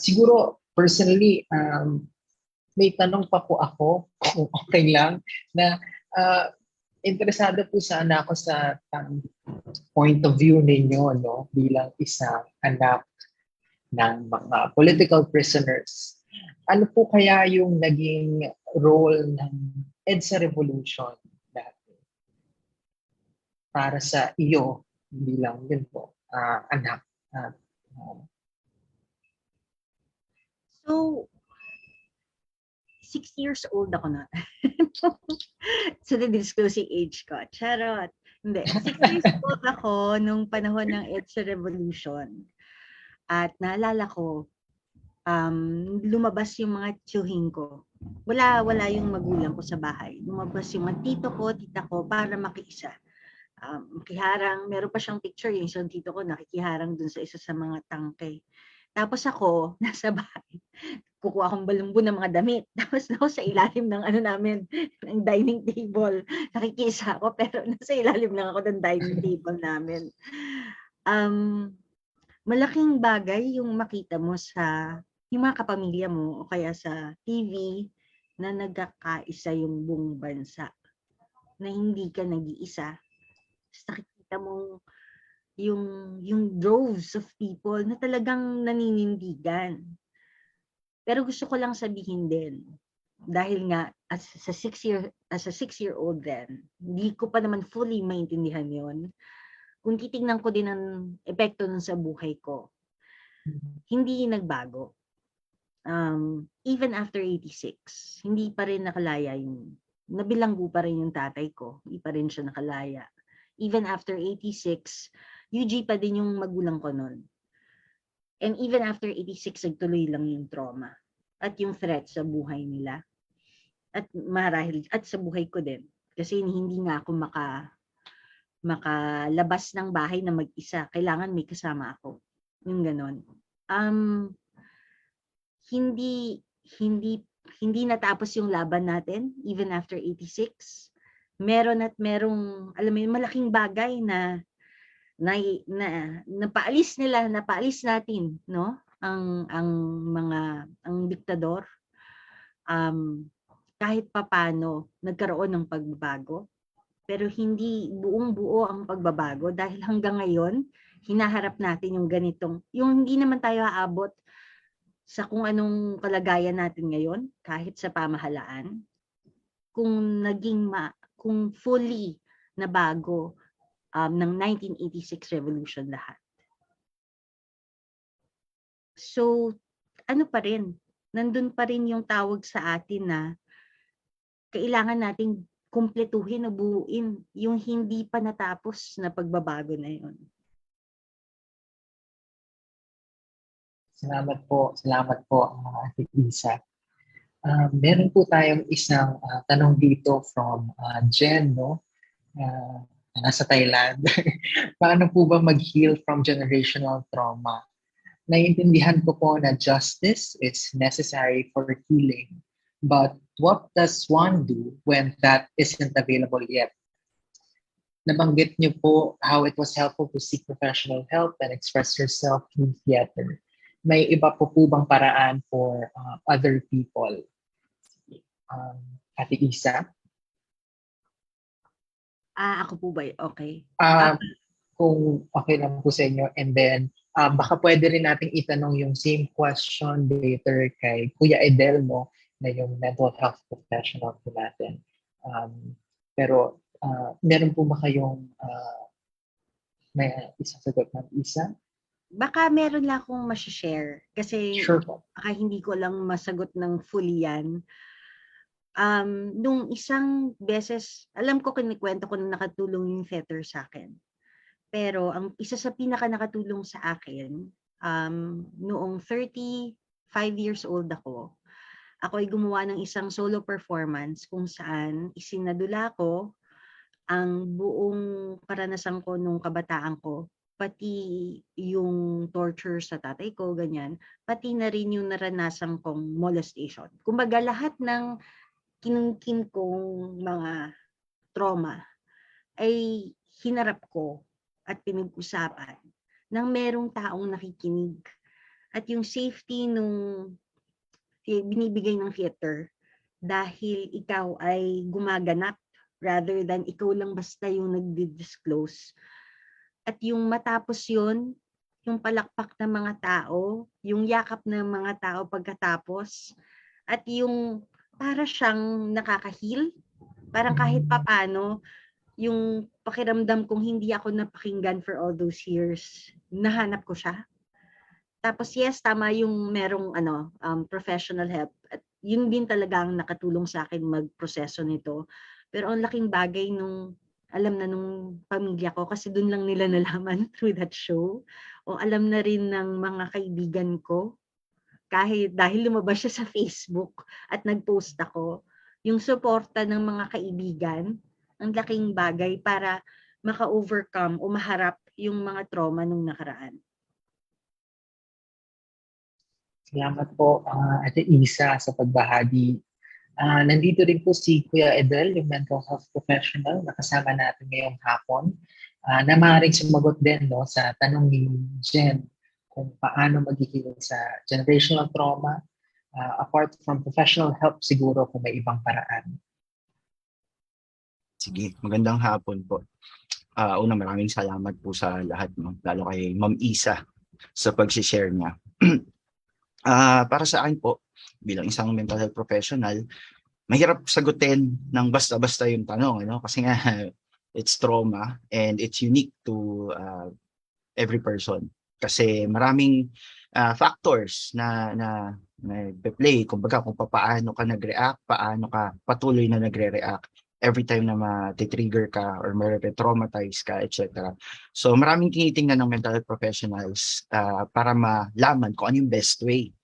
Siguro personally, may tanong pa po ako kung okay lang na interesado po sana ako sa point of view ninyo bilang isang anak ng mga political prisoners. Ano po kaya yung naging role ng EDSA Revolution dati para sa iyo bilang yun po, anak? So, 6 years old ako na. So, disclose yung age ko. Charot. Hindi. 6 years old ako nung panahon ng EDSA Revolution. At naalala ko, lumabas yung mga tiyuhin ko. Wala yung magulang ko sa bahay. Lumabas yung mga tito ko, tita ko, para makiisa. Makiharang, meron pa siyang picture, yung isang tito ko nakikiharang dun sa isa sa mga tangke. Tapos ako, nasa bahay, kukuha akong balumbo ng mga damit. Tapos ako sa ilalim ng namin, ng dining table. Nakikisa ako, pero nasa ilalim lang ako ng dining table namin. Malaking bagay yung makita mo sa yung mga kapamilya mo o kaya sa TV na nagkakaisa yung buong bansa, na hindi ka nag-iisa. Nakikita mo yung droves of people na talagang naninindigan. Pero gusto ko lang sabihin din, dahil nga as a 6-year-old then, hindi ko pa naman fully maintindihan yon. Kung titingnan ko din ang epekto nun sa buhay ko, hindi nagbago. Even after 86, hindi pa rin nakalaya nabilanggo pa rin yung tatay ko, hindi pa rin siya nakalaya. Even after 86, UG pa din yung magulang ko nun. And even after 86, nagtuloy lang yung trauma at yung threat sa buhay nila. At marahil, at sa buhay ko din. Kasi hindi nga ako makalabas ng bahay na mag-isa. Kailangan may kasama ako. Yung ganon. Hindi natapos yung laban natin even after 86. Merong alam mo yung malaking bagay na napaalis natin, no? Ang diktador. Kahit papaano nagkaroon ng pagbabago, pero hindi buong-buo ang pagbabago dahil hanggang ngayon hinaharap natin yung ganitong, yung hindi naman tayo aabot sa kung anong kalagayan natin ngayon, kahit sa pamahalaan, kung fully na bago ng 1986 revolution lahat. So, ano pa rin, nandun pa rin yung tawag sa atin na kailangan nating kumpletuhin o buuin yung hindi pa natapos na pagbabago na yun. Salamat po Ate Isa. Meron po tayong isang tanong dito from Jen, nasa Thailand. Paano po ba mag-heal from generational trauma? Naiintindihan ko po na justice is necessary for healing. But what does one do when that isn't available yet? Nabanggit niyo po how it was helpful to seek professional help and express yourself through theater. May iba po bang paraan for other people? Ate Isa? Ako po ba? Okay. Um, kung okay lang po sa inyo. And then, baka pwede rin nating itanong yung same question later kay Kuya Edelmo na yung mental health professional po natin. Pero, meron po ba kayong may isang sagot ng isa? Baka meron lang akong share kasi Sure po. baka hindi ko lang masagot ng fully yan. Nung isang beses, alam ko kinikwento ko na nakatulong yung theater sa akin. Pero ang isa sa pinaka nakatulong sa akin, noong 35 years old ako ay gumawa ng isang solo performance kung saan isinadula ko ang buong karanasan ko nung kabataan ko, pati yung torture sa tatay ko, ganyan, pati na rin yung naranasan kong molestation. Kumbaga lahat ng kinungkin kong mga trauma ay hinarap ko at pinag-usapan ng merong taong nakikinig. At yung safety nung binibigay ng theater dahil ikaw ay gumaganap rather than ikaw lang basta yung nagdi-disclose. At yung matapos yun, yung palakpak ng mga tao, yung yakap ng mga tao pagkatapos, at yung para siyang nakaka-heal, parang kahit papano, yung pakiramdam kong hindi ako napakinggan for all those years, nahanap ko siya. Tapos yes, tama yung merong professional help. At yun din talaga ang nakatulong sa akin magproseso nito. Pero ang laking bagay nung alam na nung pamilya ko kasi doon lang nila nalaman through that show. O alam na rin ng mga kaibigan ko kahit dahil lumabas siya sa Facebook at nag-post ako. Yung suporta ng mga kaibigan, ang laking bagay para maka-overcome o maharap yung mga trauma nung nakaraan. Salamat po, Ate Isa, sa pagbahagi. Nandito rin po si Kuya Edel, yung mental health professional na kasama natin ngayong hapon, na maaaring sumagot din no, sa tanong ni Jen kung paano magiging sa generational trauma, apart from professional help siguro kung may ibang paraan. Sige, magandang hapon po. Una, maraming salamat po sa lahat, no? Lalo kay Ma'am Isa sa pag-share niya. Para sa akin po, bilang isang mental health professional, mahirap sagutin ng basta-basta yung tanong, ano? Kasi nga, it's trauma and it's unique to every person. Kasi maraming factors na play, kumbaga kung paano ka nag-react, paano ka patuloy na nagre-react every time na ma-trigger ka or ma-traumatize ka, etc. So maraming tinitingnan ng mental health professionals para malaman kung ano yung best way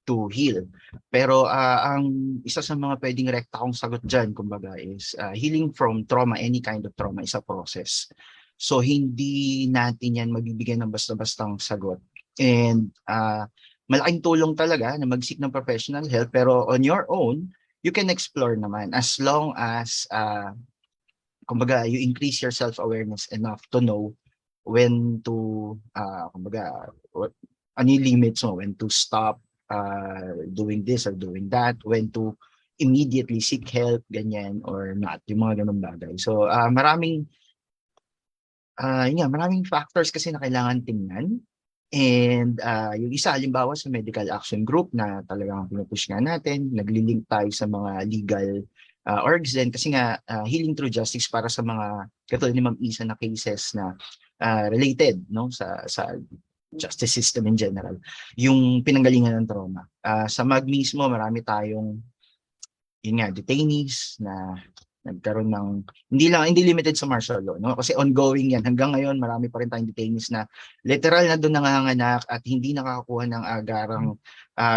to heal. Pero ang isa sa mga pwedeng rekta kong sagot dyan, kumbaga, is healing from trauma, any kind of trauma, is a process. So hindi natin yan mabibigyan ng basta-bastang sagot. And malaking tulong talaga na mag-seek ng professional help, pero on your own, you can explore naman as long as kumbaga you increase your self-awareness enough to know when to kumbaga ano yung limits mo, when to stop doing this or doing that, when to immediately seek help, ganyan or not, yung mga ganung bagay. So maraming factors kasi na kailangan tingnan. And yung isa, halimbawa sa medical action group na talagang pinupush nga natin, naglilink tayo sa mga legal orgs din kasi nga healing through justice para sa mga katulad ni Ma'am Isa na cases na related no sa justice system in general, yung pinanggalingan ng trauma. Sa MAG mismo, marami tayong detainees na nagkaroon ng hindi limited sa martial law, no? Kasi ongoing yan hanggang ngayon. Marami pa rin tayong detainees na literal na doon nanganganak at hindi nakakakuha ng agarang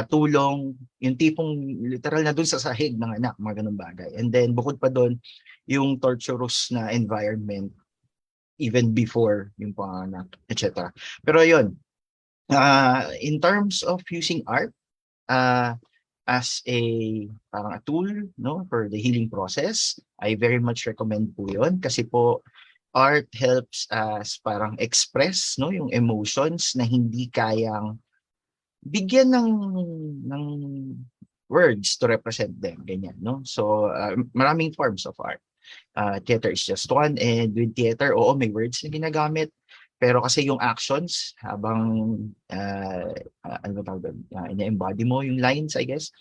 tulong, yung tipong literal na doon sa sahig ng anak, mga ganung bagay. And then bukod pa doon yung torturous na environment even before yung panganak, etc. Pero yun, in terms of using art as parang a tool, no, for the healing process, I very much recommend po yun kasi po art helps us parang express no yung emotions na hindi kayang bigyan ng words to represent them, ganyan, no? So, maraming forms of art. Theater is just one, and with theater, oo, may words na ginagamit, pero kasi yung actions, habang, ano ba tawag doon? Ina-embody mo yung lines, I guess.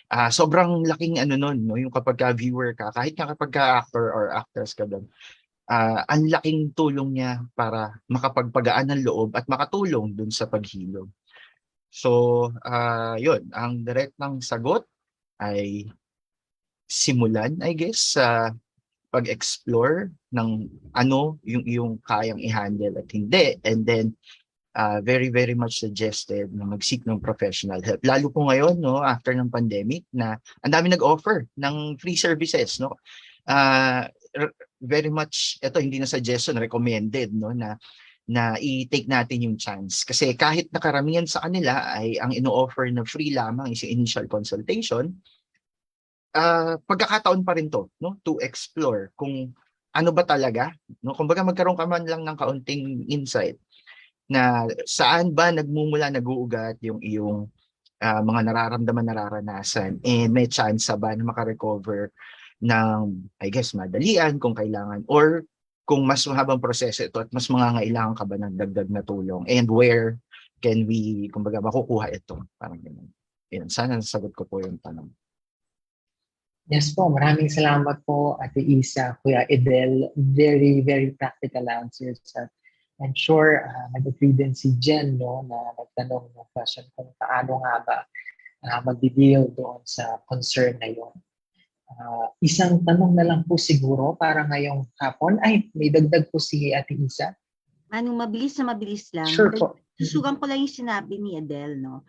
Sobrang laking ano nun, no? Yung kapag viewer ka, kahit nga kapag actor or actress ka doon, ang laking tulong niya para makapagpagaan ng loob at makatulong dun sa paghilom. So, yun, ang direct ng sagot ay simulan, I guess, sa pag-explore ng ano yung iyong kayang i-handle at hindi. And then, very, very much suggested na mag-seek ng professional help. Lalo po ngayon, no, after ng pandemic, na ang dami nag-offer ng free services, no? Very much, ito hindi na suggestion, recommended, no, na i-take natin yung chance. Kasi kahit nakaramihan sa kanila ay ang ino-offer na free lamang is yung initial consultation, pagkakataon pa rin to, no, to explore kung ano ba talaga, no, kumbaga magkaroon ka man lang ng kaunting insight na saan ba nag-uugat yung iyong mga nararamdaman, nararanasan, and may chance ba na makarecover ng, I guess, madalian kung kailangan, or kung mas mahabang proseso ito at mas mangangailangan ka ba ng dagdag na tulong, and where can we, kumbaga, makukuha ito, parang ganun. Yan, sana nasagot ko po yung tanong. Yes po, maraming salamat po, Ate Isa, Kuya Edel. Very, very practical answers. I'm sure nag-agree din si Jen, no, na nagtanong ng question kung paano nga ba mag-deal doon sa concern na yun. Isang tanong na lang po siguro para ngayong hapon. Ay, may dagdag po si Ate Isa. Anong mabilis na mabilis lang. Sure po. Susugan ko lang yung sinabi ni Adele, no?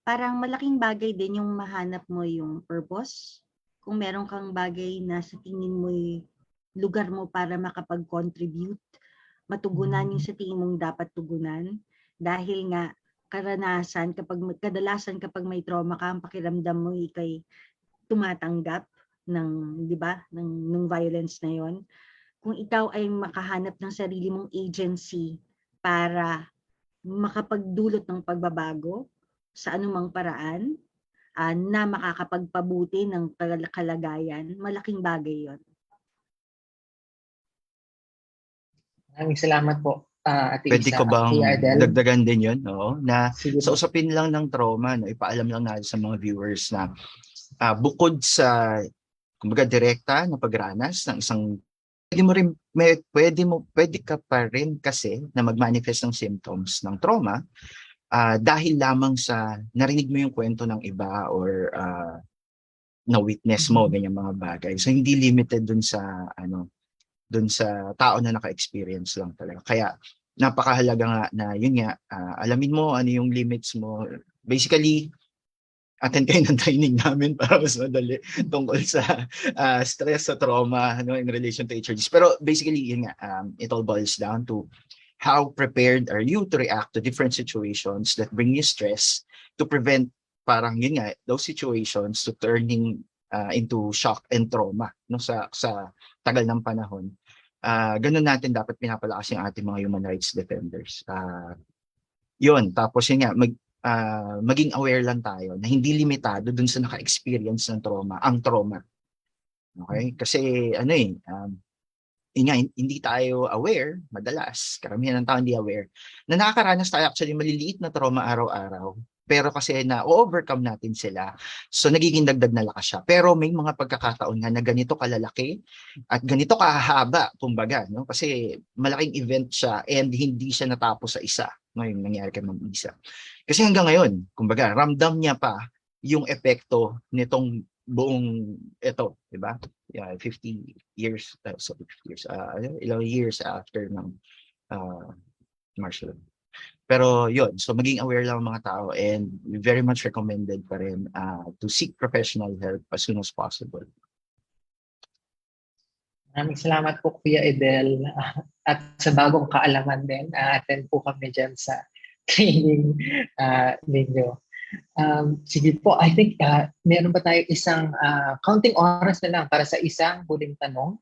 Parang malaking bagay din yung mahanap mo yung purpose. Kung meron kang bagay na sa tingin mo lugar mo para makapag-contribute, matugunan yung sa tingin mong dapat tugunan. Dahil nga, kadalasan kapag may trauma ka, ang pakiramdam mo ikay tumatanggap ng, di ba, ng violence na yon. Kung ikaw ay makahanap ng sarili mong agency para makapagdulot ng pagbabago sa anumang paraan, na makakapagpabuti ng kalagayan, malaking bagay yon. Maraming salamat po, Ate Pwede Isa. ko bang Kuya Edel. dagdagan din yun, no? Na Sige sa po. usapin lang ng trauma, no, ipaalam lang natin sa mga viewers na bukod sa, kumbaga, direkta na pagranas ng isang, pwede ka pa rin kasi na mag-manifest ng symptoms ng trauma dahil lamang sa narinig mo yung kwento ng iba, or na-witness mo ganyan mga bagay. So hindi limited dun sa tao na naka-experience lang talaga. Kaya napakahalaga nga na yun nga, alamin mo ano yung limits mo. Basically, attend kayo ng training namin para mas madali tungkol sa stress, sa trauma, no, in relation to HRGs. Pero basically, yun nga, it all boils down to how prepared are you to react to different situations that bring you stress, to prevent parang yun nga, those situations to turning into shock and trauma, no, sa tagal ng panahon. Ganun natin dapat pinapalakas yung ating mga human rights defenders. Yun, tapos yun nga, maging aware lang tayo na hindi limitado dun sa naka-experience ng trauma, ang trauma. Okay? Kasi hindi tayo aware, madalas, karamihan ng tao hindi aware, na nakakaranas tayo actually maliliit na trauma araw-araw. Pero kasi na-overcome natin sila, so nagiging dagdag na lakas siya. Pero may mga pagkakataon nga na ganito kalalaki at ganito kahaba, kumbaga, no? Kasi malaking event siya and hindi siya natapos sa isa, no? Yung nangyari kay Ma'am Isa. Kasi hanggang ngayon, kumbaga, ramdam niya pa yung epekto nitong buong ito, di ba? 50 years, ilang years after ng martial law. Pero yun, so maging aware lang ang mga tao, and we very much recommended pa rin to seek professional help as soon as possible. Maraming salamat po, Kuya Edel. At sa bagong kaalaman din, attend po kami dyan sa training ninyo. Sige po, I think meron ba tayo isang counting oras na lang para sa isang huling tanong.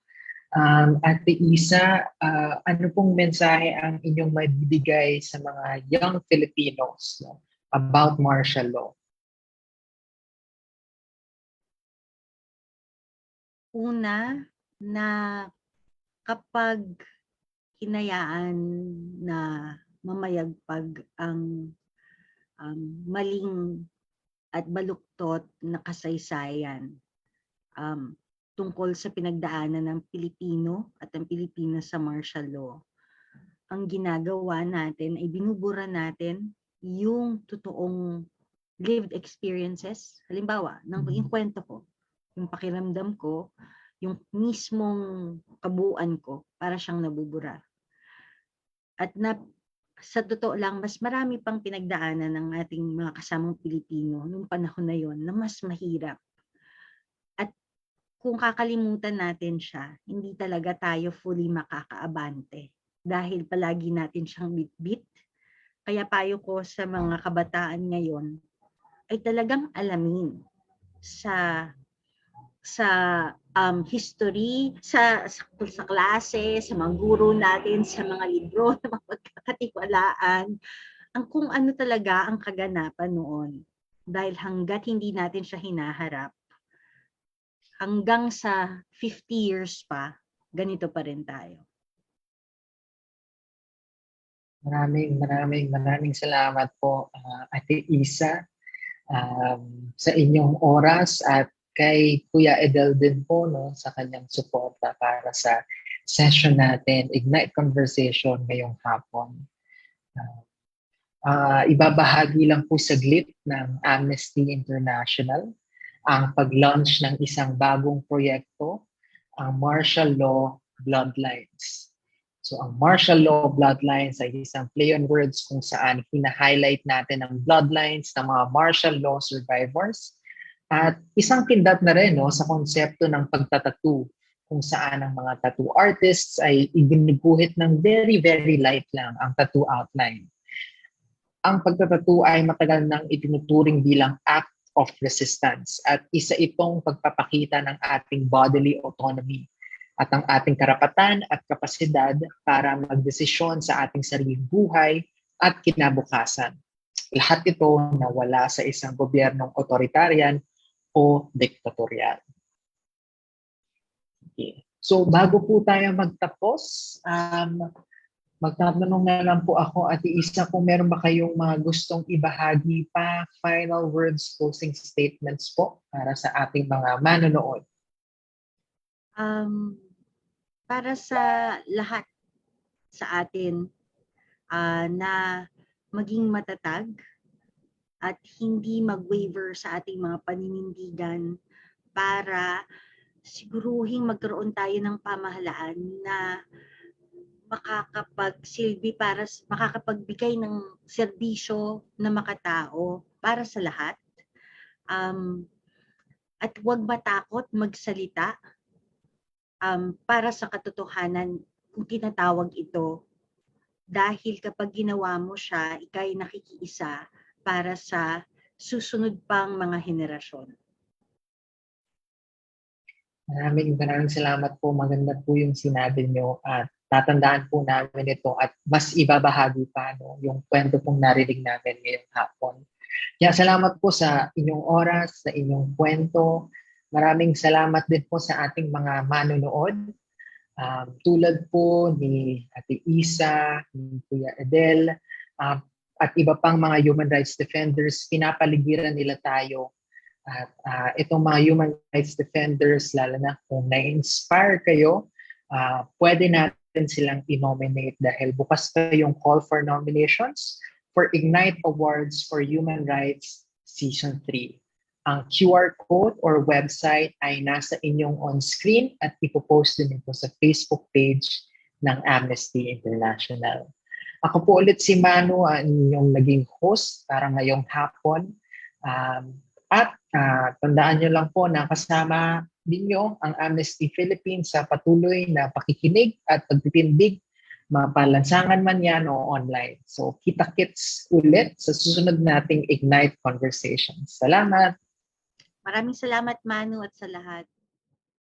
Ate Isa, ano pong mensahe ang inyong maibibigay sa mga young Filipinos, no, about martial law? Una, na kapag hinayaan na mamayagpag ang maling at baluktot na kasaysayan tungkol sa pinagdaanan ng Pilipino at ang Pilipinas sa martial law. Ang ginagawa natin ay binubura natin yung totoong lived experiences. Halimbawa, yung kwento ko, yung pakiramdam ko, yung mismong kabuuan ko, para siyang nabubura. At sa totoo lang, mas marami pang pinagdaanan ng ating mga kasamang Pilipino noong panahon na yon na mas mahirap. At kung kakalimutan natin siya, hindi talaga tayo fully makakaabante dahil palagi natin siyang bitbit. Kaya payo ko sa mga kabataan ngayon ay talagang alamin sa history, sa klase, sa mga guro natin, sa mga libro, sa mga pagkakatiwalaan, kung ano talaga ang kaganapan noon. Dahil hanggat hindi natin siya hinaharap, hanggang sa 50 years pa, ganito pa rin tayo. Maraming salamat po, Ate Isa, sa inyong oras at kay Kuya Edel din po, no, sa kanyang suporta para sa session natin, Ignite Conversation ngayong hapon. Ibabahagi lang po saglit ng Amnesty International ang pag-launch ng isang bagong proyekto, ang Martial Law Bloodlines. So ang Martial Law Bloodlines ay isang play on words kung saan hina-highlight natin ang bloodlines ng mga martial law survivors at isang kindat na rin, no, sa konsepto ng pagtatattoo kung saan ang mga tattoo artists ay iginuguhit ng very, very light lang ang tattoo outline. Ang pagtatattoo ay matagal nang itinuturing bilang act of resistance at isa itong pagpapakita ng ating bodily autonomy at ang ating karapatan at kapasidad para magdesisyon sa ating sariling buhay at kinabukasan. Lahat ito na wala sa isang gobyernong otoritarian o diktatorial. Okay. So bago po tayo magtapos, magtatanong na lang po ako, Ate Isa, kung meron ba kayong mga gustong ibahagi pa, final words, closing statements po para sa ating mga manonood. Para sa lahat sa atin na maging matatag at hindi mag-waver sa ating mga paninindigan para siguruhing magkaroon tayo ng pamahalaan na makakapagsilbi makakapagbigay ng serbisyo na makatao para sa lahat. At huwag matakot magsalita para sa katotohanan kung tinatawag ito. Dahil kapag ginawa mo siya, ika'y nakikiisa para sa susunod pang mga henerasyon. Maraming salamat po. Maganda po yung sinabi nyo at tatandaan po namin ito at mas ibabahagi pa, no, yung kwento pong narinig namin ngayong hapon. Kaya salamat po sa inyong oras, sa inyong kwento. Maraming salamat din po sa ating mga manonood. Tulad po ni Ate Isa, ni Kuya Edel, at iba pang mga human rights defenders, pinapaligiran nila tayo. At itong mga human rights defenders, lalo na kung na-inspire kayo, pwede natin silang i-nominate dahil bukas pa yung call for nominations for Ignite Awards for Human Rights Season 3. Ang QR code or website ay nasa inyong on-screen at ipopost din ito sa Facebook page ng Amnesty International. Ako po ulit si Manu, ang inyong naging host para ngayong hapon. At tandaan nyo lang po na kasama ninyo ang Amnesty Philippines sa patuloy na pakikinig at pagtitindig, mapalansangan man yan o online. So kita-kits ulit sa susunod nating Ignite Conversations. Salamat! Maraming salamat, Manu, at sa lahat.